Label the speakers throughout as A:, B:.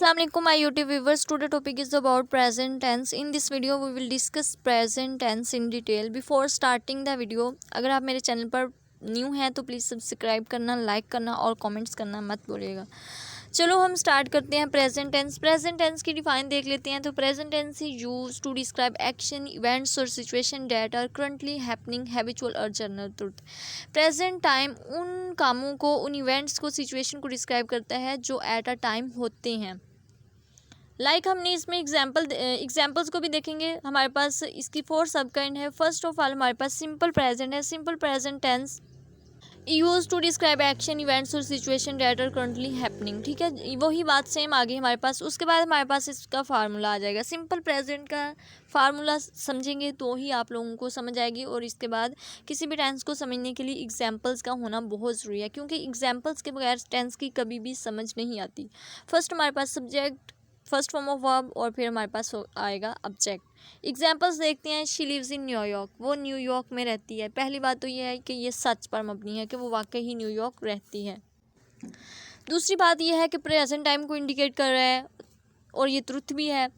A: Assalamualaikum my YouTube viewers. Today topic is about present tense. In this video we will discuss present tense in detail. Before starting the video, अगर आप मेरे channel पर new हैं तो please subscribe करना, like करना और comments करना मत भूलिएगा। चलो हम स्टार्ट करते हैं प्रेजेंट टेंस। प्रेजेंट टेंस की डिफाइन देख लेते हैं। तो present tense is use to describe action, events और situation that are currently happening, habitual और जनरल ट्रुथ। प्रेजेंट टाइम उन कामों को, उन इवेंट्स को, सिचुएशन को डिस्क्राइब करता है जो एट अ टाइम होते हैं। हमने इसमें एग्जाम्पल्स को भी देखेंगे। हमारे पास इसकी 4 सब काइंड है। फर्स्ट ऑफ ऑल हमारे पास सिंपल प्रेजेंट है। Simple present tense use to describe action, events और situation that are currently happening. ठीक है, वही बात सेम आगे हमारे पास। उसके बाद हमारे पास इसका फार्मूला आ जाएगा। सिंपल प्रेजेंट का फार्मूला समझेंगे तो ही आप लोगों को समझ आएगी। और इसके बाद किसी भी टेंस को समझने के लिए एग्जाम्पल्स का होना बहुत ज़रूरी है, क्योंकि एग्जाम्पल्स के बगैर टेंस की कभी भी समझ नहीं आती। फर्स्ट हमारे पास subject, first form of verb और फिर हमारे पास आएगा ऑब्जेक्ट। एग्जाम्पल्स देखते हैं। शी लिव्स इन न्यूयॉर्क, वो न्यूयॉर्क में रहती है। पहली बात तो ये है कि ये सच पर मबनी है कि वो वाकई ही न्यूयॉर्क रहती है। दूसरी बात यह है कि प्रेजेंट टाइम को इंडिकेट कर रहा है और ये ट्रुथ भी है।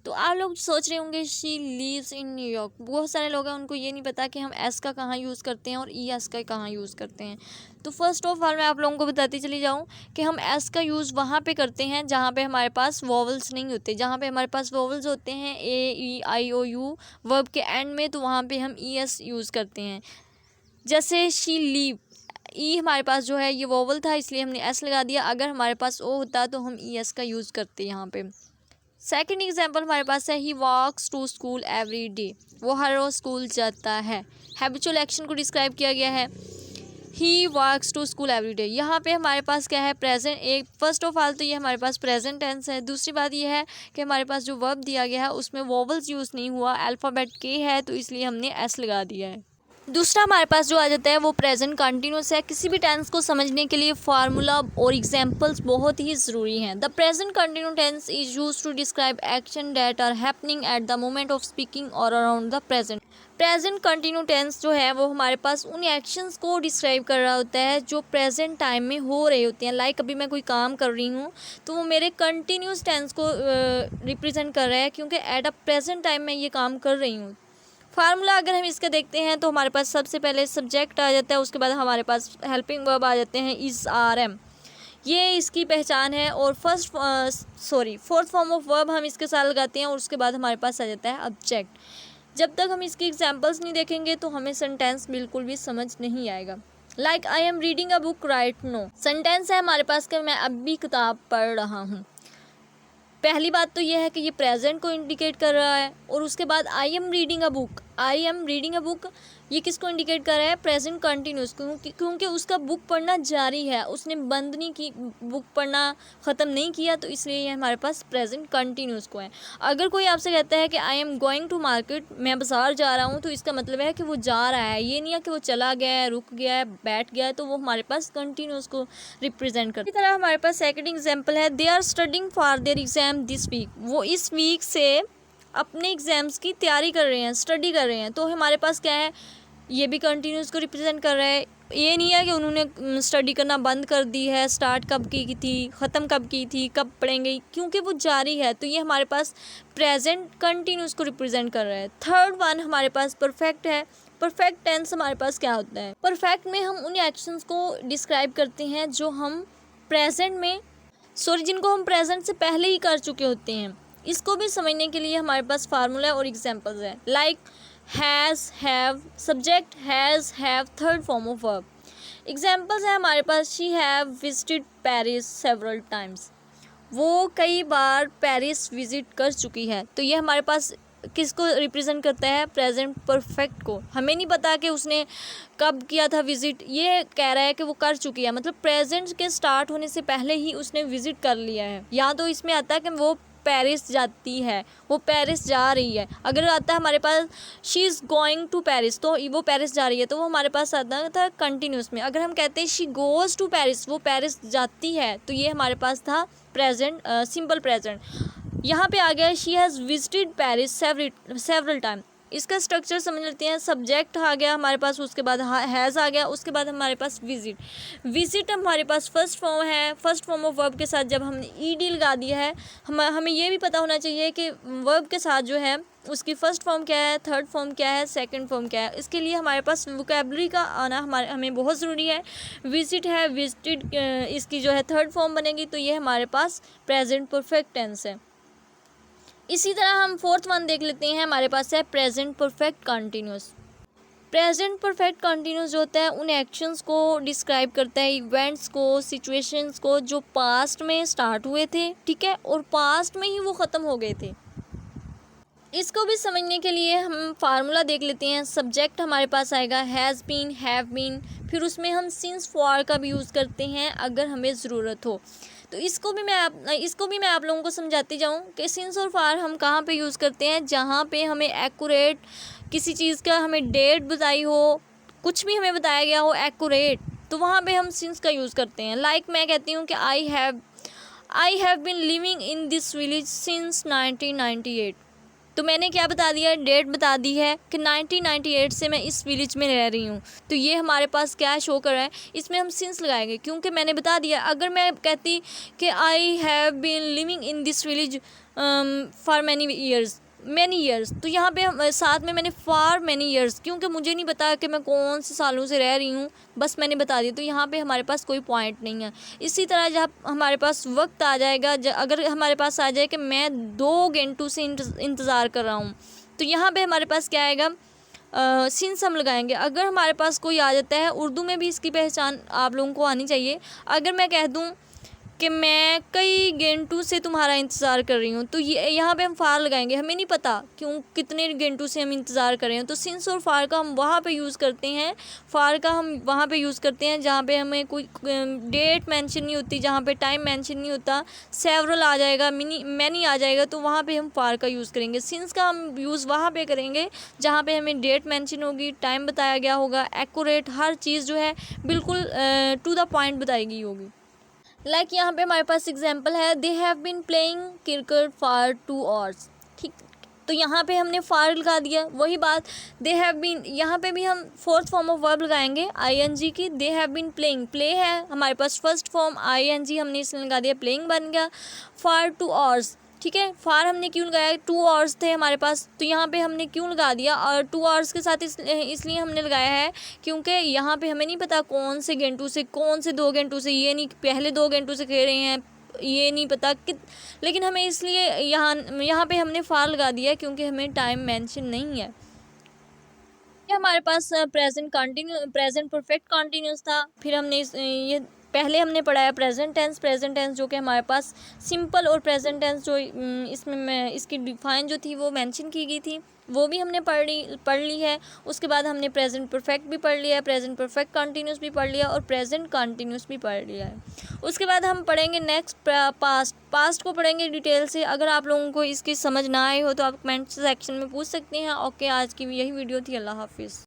A: तो आप लोग सोच रहे होंगे शी लिव्स इन न्यूयॉर्क। बहुत सारे लोग हैं उनको ये नहीं पता कि हम एस का कहाँ यूज़ करते हैं और ई एस का कहाँ यूज़ करते हैं। तो फर्स्ट ऑफ ऑल मैं आप लोगों को बताती चली जाऊँ कि हम एस का यूज़ वहाँ पे करते हैं जहाँ पे हमारे पास वोवल्स नहीं होते। जहाँ पे हमारे पास वोवल्स होते हैं ए ई आई ओ यू वर्ब के एंड में, तो वहाँ पे हम ई एस यूज़ करते हैं। जैसे शी लीव, ई हमारे पास जो है ये वोवल था इसलिए हमने एस लगा दिया। अगर हमारे पास ओ होता तो हम ई एस का यूज़ करते यहाँ पे। सेकेंड एग्जाम्पल हमारे पास है he walks to school every day, वो हर रोज़ स्कूल जाता है। हैबिचुअल एक्शन को डिस्क्राइब किया गया है he walks to school every day. यहाँ पे हमारे पास क्या है, प्रेजेंट। एक फर्स्ट ऑफ ऑल तो ये हमारे पास प्रेजेंट टेंस है। दूसरी बात ये है कि हमारे पास जो वर्ब दिया गया है उसमें वोवल्स यूज़ नहीं हुआ, अल्फ़ाबेट के है तो इसलिए हमने एस लगा दिया है। दूसरा हमारे पास जो आ जाता है वो प्रेजेंट कंटिन्यूस है। किसी भी टेंस को समझने के लिए फार्मूला और एग्जाम्पल्स बहुत ही ज़रूरी हैं। The present continue tense is use to describe action that are happening at the moment of speaking और around the present. Present continue tense जो है वो हमारे पास उन एक्शंस को डिस्क्राइब कर रहा होता है जो प्रेजेंट टाइम में हो रहे होते हैं। लाइक अभी मैं कोई काम कर रही हूँ तो वो मेरे कंटिन्यूस टेंस को रिप्रेजेंट कर रहा है, क्योंकि एट अ प्रेजेंट टाइम में ये काम कर रही हूँ। फार्मूला अगर हम इसका देखते हैं तो हमारे पास सबसे पहले सब्जेक्ट आ जाता है, उसके बाद हमारे पास हेल्पिंग वर्ब आ जाते हैं इज़ आर एम, ये इसकी पहचान है। और फोर्थ फॉर्म ऑफ वर्ब हम इसके साथ लगाते हैं और उसके बाद हमारे पास आ जाता है ऑब्जेक्ट। जब तक हम इसकी एग्जाम्पल्स नहीं देखेंगे तो हमें सेंटेंस बिल्कुल भी समझ नहीं आएगा। Like I am reading a book right no, sentence है हमारे पास कि मैं अब भी किताब पढ़ रहा हूँ। पहली बात तो ये है कि ये प्रेजेंट को इंडिकेट कर रहा है। और उसके बाद आई am reading a book, I am reading a book ये किसको इंडिकेट कर रहा है, प्रेजेंट कंटिन्यूस, क्योंकि उसका बुक पढ़ना जारी है, उसने बंद नहीं की, बुक पढ़ना ख़त्म नहीं किया, तो इसलिए ये हमारे पास प्रेजेंट कंटिन्यूस को है। अगर कोई आपसे कहता है कि I am going to market, मैं बाजार जा रहा हूँ, तो इसका मतलब है कि वो जा रहा है, ये नहीं है कि वो चला गया है, रुक गया है, बैठ गया है, तो वो हमारे पास कंटिन्यूस को रिप्रेजेंट करता है। इसी तरह हमारे पास सेकेंड एग्जाम्पल है they are studying for their exam this week, वो इस वीक से अपने एग्ज़ाम्स की तैयारी कर रहे हैं, स्टडी कर रहे हैं। तो हमारे पास क्या है, ये भी कंटिन्यूस को रिप्रेजेंट कर रहा है। ये नहीं है कि उन्होंने स्टडी करना बंद कर दी है, स्टार्ट कब की थी, ख़त्म कब की थी, कब पढ़ेंगे, क्योंकि वो जारी है। तो ये हमारे पास प्रेजेंट कंटिन्यूस को रिप्रेजेंट कर रहा है। थर्ड वन हमारे पास परफेक्ट है। परफेक्ट टेंस हमारे पास क्या होता है, परफेक्ट में हम उन एक्शंस को डिस्क्राइब करते हैं जो हम प्रेजेंट में जिनको हम प्रेजेंट से पहले ही कर चुके होते हैं। इसको भी समझने के लिए हमारे पास फार्मूला और एग्जाम्पल्स है। Like has, have, subject has, have, third form of verb. Examples है हमारे पास she have visited Paris several times, वो कई बार पेरिस विजिट कर चुकी है। तो ये हमारे पास किसको रिप्रेजेंट करता है, प्रेजेंट परफेक्ट को। हमें नहीं पता कि उसने कब किया था विजिट, ये कह रहा है कि वो कर चुकी है, मतलब प्रेजेंट के स्टार्ट होने से पहले ही उसने विजिट कर लिया है। या तो इसमें आता है कि वो पेरिस जाती है, वो पेरिस जा रही है। अगर आता है हमारे पास she is going to Paris, तो वो पेरिस जा रही है, तो वो हमारे पास आता था कंटिन्यूस में। अगर हम कहते हैं शी गोज़ टू पेरिस, वो पेरिस जाती है, तो ये हमारे पास था प्रेजेंट, सिंपल प्रेजेंट। यहाँ पे आ गया she has visited Paris several time, इसका स्ट्रक्चर समझ लेते हैं। सब्जेक्ट आ गया हमारे पास, उसके बाद हैज़ आ गया, उसके बाद हमारे पास विजिट। विजिट हमारे पास फर्स्ट फॉर्म है। फर्स्ट फॉर्म ऑफ वर्ब के साथ जब हमने ईडी लगा दिया है, हमें ये भी पता होना चाहिए कि वर्ब के साथ जो है उसकी फ़र्स्ट फॉर्म क्या है, थर्ड फॉर्म क्या है, सेकंड फॉर्म क्या है। इसके लिए हमारे पास वोकैबुलरी का आना हमें बहुत ज़रूरी है। विजिट है, विजिटेड, इसकी जो है थर्ड फॉर्म बनेगी, तो ये हमारे पास प्रेजेंट परफेक्ट टेंस है। इसी तरह हम फोर्थ वन देख लेते हैं, हमारे पास है present perfect continuous. Present perfect continuous जो होता है उन एक्शंस को डिस्क्राइब करता है, इवेंट्स को, सिचुएशंस को जो पास्ट में स्टार्ट हुए थे, ठीक है, और पास्ट में ही वो ख़त्म हो गए थे। इसको भी समझने के लिए हम फार्मूला देख लेते हैं। सब्जेक्ट हमारे पास आएगा हैज़ बीन, हैव बीन, फिर उसमें हम सिंस फॉर का भी यूज़ करते हैं अगर हमें ज़रूरत हो। तो इसको भी मैं आप लोगों को समझाती जाऊँ कि सिंस और फॉर हम कहाँ पे यूज़ करते हैं, जहाँ पे हमें एक्यूरेट किसी चीज़ का हमें डेट बताई हो, कुछ भी हमें बताया गया हो एक्यूरेट, तो वहाँ पे हम सिंस का यूज़ करते हैं। लाइक मैं कहती हूँ कि I have been living in this village since 1998। तो मैंने क्या बता दिया, डेट बता दी है कि 1998 से मैं इस विलेज में रह रही हूँ। तो ये हमारे पास क्या शो कर रहा है, इसमें हम सिंस लगाएंगे क्योंकि मैंने बता दिया। अगर मैं कहती कि I have been living in this village for many years, तो यहाँ पे हम साथ में मैंने फॉर मैनी ईयर्स, क्योंकि मुझे नहीं पता कि मैं कौन से सालों से रह रही हूँ, बस मैंने बता दिया, तो यहाँ पे हमारे पास कोई पॉइंट नहीं है। इसी तरह जब हमारे पास वक्त आ जाएगा, अगर हमारे पास आ जाए कि मैं 2 घंटों से इंतज़ार कर रहा हूँ, तो यहाँ पे हमारे पास क्या आएगा, सिंस हम लगाएंगे। अगर हमारे पास कोई आ जाता है, उर्दू में भी इसकी पहचान आप लोगों को आनी चाहिए। अगर मैं कह दूँ कि मैं कई घंटों से तुम्हारा इंतज़ार कर रही हूँ, तो ये यहाँ पे हम फार लगाएंगे। हमें नहीं पता क्यों कितने घंटों से हम इंतज़ार कर रहे हैं, तो सिंस और फार का हम वहाँ पे यूज़ करते हैं। फार का हम वहाँ पे यूज़ करते हैं जहाँ पे हमें कोई डेट मेंशन नहीं होती, जहाँ पे टाइम मेंशन नहीं होता। सेवरल आ जाएगा, मैनी आ जाएगा, तो वहाँ पे हम फार का यूज़ करेंगे। सिंस का हम यूज़ वहाँ पे करेंगे जहाँ पे हमें डेट मेंशन होगी, टाइम बताया गया होगा, एक्यूरेट हर चीज़ जो है बिल्कुल टू द पॉइंट बताई गई होगी। लाइक यहाँ पे हमारे पास एग्जाम्पल है, they have been playing cricket for 2 hours। ठीक, तो यहाँ पे हमने फार लगा दिया। वही बात दे हैव बीन, यहाँ पे भी हम फोर्थ फॉर्म ऑफ वर्ब लगाएंगे आईएनजी की। They have been playing, play है हमारे पास फर्स्ट फॉर्म, आईएनजी हमने इसमें लगा दिया, प्लेइंग बन गया। फॉर 2 hours, ठीक है, फार हमने क्यों लगाया, 2 hours थे हमारे पास, तो यहाँ पे हमने क्यों लगा दिया, और 2 hours के साथ इसलिए हमने लगाया है क्योंकि यहाँ पे हमें नहीं पता कौन से घंटों से, कौन से 2 घंटों से, ये नहीं पहले 2 घंटों से कह रहे हैं, ये नहीं पता कि, लेकिन हमें इसलिए यहाँ पे हमने फार लगा दिया क्योंकि हमें टाइम मेंशन नहीं है। ये हमारे पास प्रेजेंट परफेक्ट कंटिन्यूस था। फिर हमने ये पहले हमने पढ़ा है प्रेजेंट टेंस जो कि हमारे पास सिंपल और प्रेजेंट टेंस जो इसमें इसकी डिफाइन जो थी वो मेंशन की गई थी, वो भी हमने पढ़ ली है। उसके बाद हमने प्रेजेंट परफेक्ट भी पढ़ लिया है, प्रेजेंट परफेक्ट कंटिन्यूस भी पढ़ लिया और प्रेजेंट कंटिन्यूस भी पढ़ लिया है। उसके बाद हम पढ़ेंगे नेक्स्ट पास्ट को पढ़ेंगे डिटेल से। अगर आप लोगों को इसकी समझ ना आई हो तो आप कमेंट सेक्शन में पूछ सकते हैं। ओके, आज की यही वीडियो थी। अल्लाह हाफिज़।